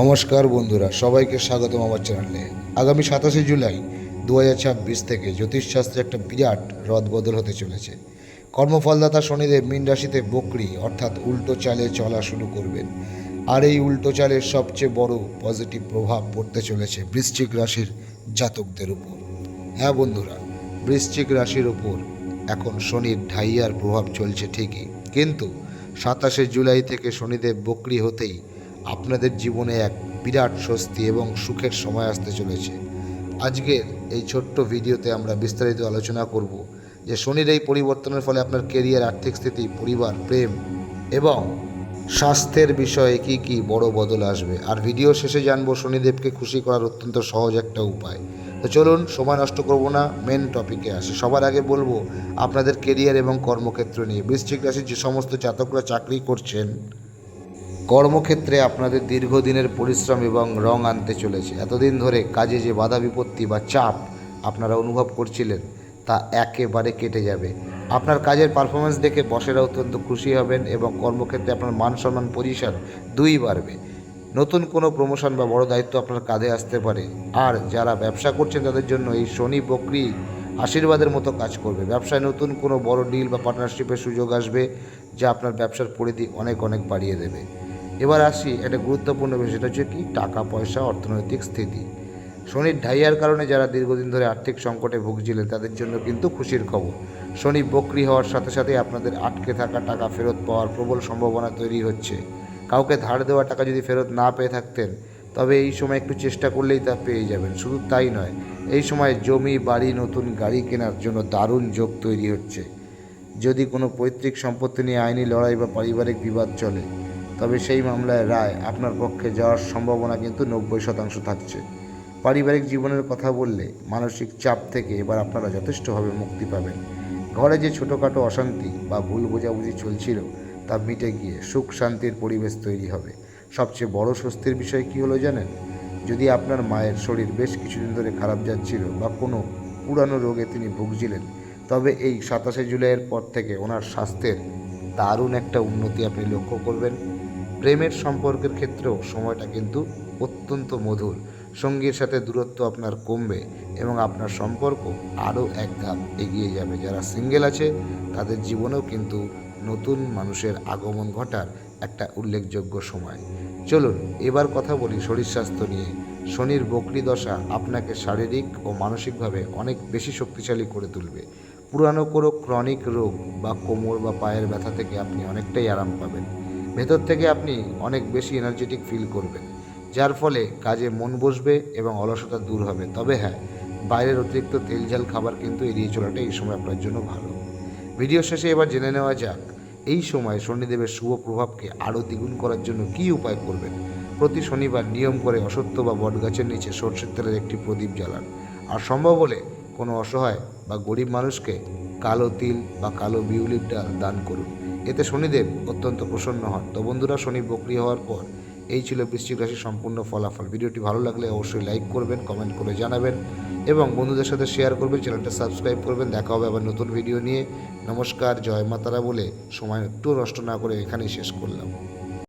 নমস্কার বন্ধুরা, সবাইকে স্বাগতম আমার চ্যানেলে। আগামী 27 জুলাই 2026 থেকে জ্যোতিষশাস্ত্রে একটা বিরাট রদবদল হতে চলেছে। কর্মফলদাতা শনিদেব মীন রাশিতে বকরি অর্থাৎ উল্টো চালে চলা শুরু করবেন। আর এই উল্টো চালের সবচেয়ে বড় পজিটিভ প্রভাব পড়তে চলেছে বৃশ্চিক রাশির জাতকদের উপর। হ্যাঁ বন্ধুরা, বৃশ্চিক রাশির উপর এখন শনির ঢাইয়ার প্রভাব চলছে ঠিকই, কিন্তু 27 জুলাই থেকে শনিদেব বকরি হতেই আপনাদের জীবনে এক বিরাট স্বস্তি এবং সুখের সময় আসতে চলেছে। আজকের এই ছোট্ট ভিডিওতে আমরা বিস্তারিত আলোচনা করব যে শনির এই পরিবর্তনের ফলে আপনার কেরিয়ার, আর্থিক স্থিতি, পরিবার, প্রেম এবং স্বাস্থ্যের বিষয়ে কি কি বড় বদল আসবে। আর ভিডিও শেষে জানবো শনিদেবকে খুশি করার অত্যন্ত সহজ একটা উপায়। তো চলুন সময় নষ্ট করব না, মেন টপিকে আসি। সবার আগে বলবো আপনাদের কেরিয়ার এবং কর্মক্ষেত্র নিয়ে। বৃশ্চিক রাশির যে সমস্ত জাতকরা চাকরি করছেন, কর্মক্ষেত্রে আপনাদের দীর্ঘদিনের পরিশ্রম এবং রং আনতে চলেছে। এতদিন ধরে কাজে যে বাধা বিপত্তি বা চাপ আপনারা অনুভব করছিলেন তা একেবারে কেটে যাবে। আপনার কাজের পারফরমেন্স দেখে বসেরা অত্যন্ত খুশি হবেন এবং কর্মক্ষেত্রে আপনার মান সম্মান, পজিশন দুই বাড়বে। নতুন কোনো প্রমোশন বা বড় দায়িত্ব আপনার কাঁধে আসতে পারে। আর যারা ব্যবসা করছেন তাদের জন্য এই শনি বকরি আশীর্বাদের মতো কাজ করবে। ব্যবসায় নতুন কোনো বড় ডিল বা পার্টনারশিপের সুযোগ আসবে, যা আপনার ব্যবসার পরিধি অনেক অনেক বাড়িয়ে দেবে। এবার আসি একটা গুরুত্বপূর্ণ বিষয়, সেটা হচ্ছে কি টাকা পয়সা, অর্থনৈতিক স্থিতি। শনির ঢাইয়ার কারণে যারা দীর্ঘদিন ধরে আর্থিক সংকটে ভুগছিলেন তাদের জন্য কিন্তু খুশির খবর। শনি বকরি হওয়ার সাথে সাথে আপনাদের আটকে থাকা টাকা ফেরত পাওয়ার প্রবল সম্ভাবনা তৈরি হচ্ছে। কাউকে ধার দেওয়া টাকা যদি ফেরত না পেয়ে থাকতেন, তবে এই সময় একটু চেষ্টা করলেই তা পেয়ে যাবেন। শুধু তাই নয়, এই সময় জমি, বাড়ি, নতুন গাড়ি কেনার জন্য দারুণ যোগ তৈরি হচ্ছে। যদি কোনো পৈতৃক সম্পত্তি নিয়ে আইনি লড়াই বা পারিবারিক বিবাদ চলে, তবে সেই মামলায় রায় আপনার পক্ষে যাওয়ার সম্ভাবনা কিন্তু 90% থাকছে। পারিবারিক জীবনের কথা বললে মানসিক চাপ থেকে এবার আপনারা যথেষ্টভাবে মুক্তি পাবেন। ঘরে যে ছোটোখাটো অশান্তি বা ভুল বোঝাবুঝি চলছিল তা মিটে গিয়ে সুখ শান্তির পরিবেশ তৈরি হবে। সবচেয়ে বড় স্বস্তির বিষয় কী হলো জানেন? যদি আপনার মায়ের শরীর বেশ কিছুদিন ধরে খারাপ যাচ্ছিল বা কোনো পুরানো রোগে তিনি ভুগছিলেন, তবে এই 27 জুলাইয়ের পর থেকে ওনার স্বাস্থ্যের দারুণ একটা উন্নতি আপনি লক্ষ্য করবেন। প্রেমের সম্পর্কের ক্ষেত্রেও সময়টা কিন্তু অত্যন্ত মধুর। সঙ্গীর সাথে দূরত্ব আপনার কমবে এবং আপনার সম্পর্ক আরও এক ধাপ এগিয়ে যাবে। যারা সিঙ্গেল আছে তাদের জীবনেও কিন্তু নতুন মানুষের আগমন ঘটার একটা উল্লেখযোগ্য সময়। চলুন এবার কথা বলি শরীর স্বাস্থ্য নিয়ে। শনির বকরি দশা আপনাকে শারীরিক ও মানসিকভাবে অনেক বেশি শক্তিশালী করে তুলবে। পুরানো কোনো ক্রনিক রোগ বা কোমর বা পায়ের ব্যথা থেকে আপনি অনেকটাই আরাম পাবেন। ভেতর থেকে আপনি অনেক বেশি এনার্জেটিক ফিল করবেন, যার ফলে কাজে মন বসবে এবং অলসতা দূর হবে। তবে হ্যাঁ, বাইরের অতিরিক্ত তেলঝাল খাবার কিন্তু এড়িয়ে চলাটা এই সময় আপনার জন্য ভালো। ভিডিও শেষে এবার জেনে নেওয়া যাক এই সময় শনিদেবের শুভ প্রভাবকে আরও দ্বিগুণ করার জন্য কী উপায় করবেন। প্রতি শনিবার নিয়ম করে অশ্বত্থ বা বটগাছের নিচে সর্ষের তেলের একটি প্রদীপ জ্বালান। আর সম্ভব হলে কোনো অসহায় বা গরিব মানুষকে কালো তিল বা কালো বিউলির ডাল দান করুন। এতে শনিদেব অত্যন্ত প্রসন্ন হন। তো বন্ধুরা, শনি বকরি হওয়ার পর এই ছিল বৃশ্চিক রাশির সম্পূর্ণ ফলাফল। ভিডিওটি ভালো লাগলে অবশ্যই লাইক করবেন, কমেন্ট করে জানাবেন এবং বন্ধুদের সাথে শেয়ার করবেন, চ্যানেলটা সাবস্ক্রাইব করবেন। দেখা হবে আবার নতুন ভিডিও নিয়ে। নমস্কার, জয় মাতারা বলে সময় একটু নষ্ট না করে এখানেই শেষ করলাম।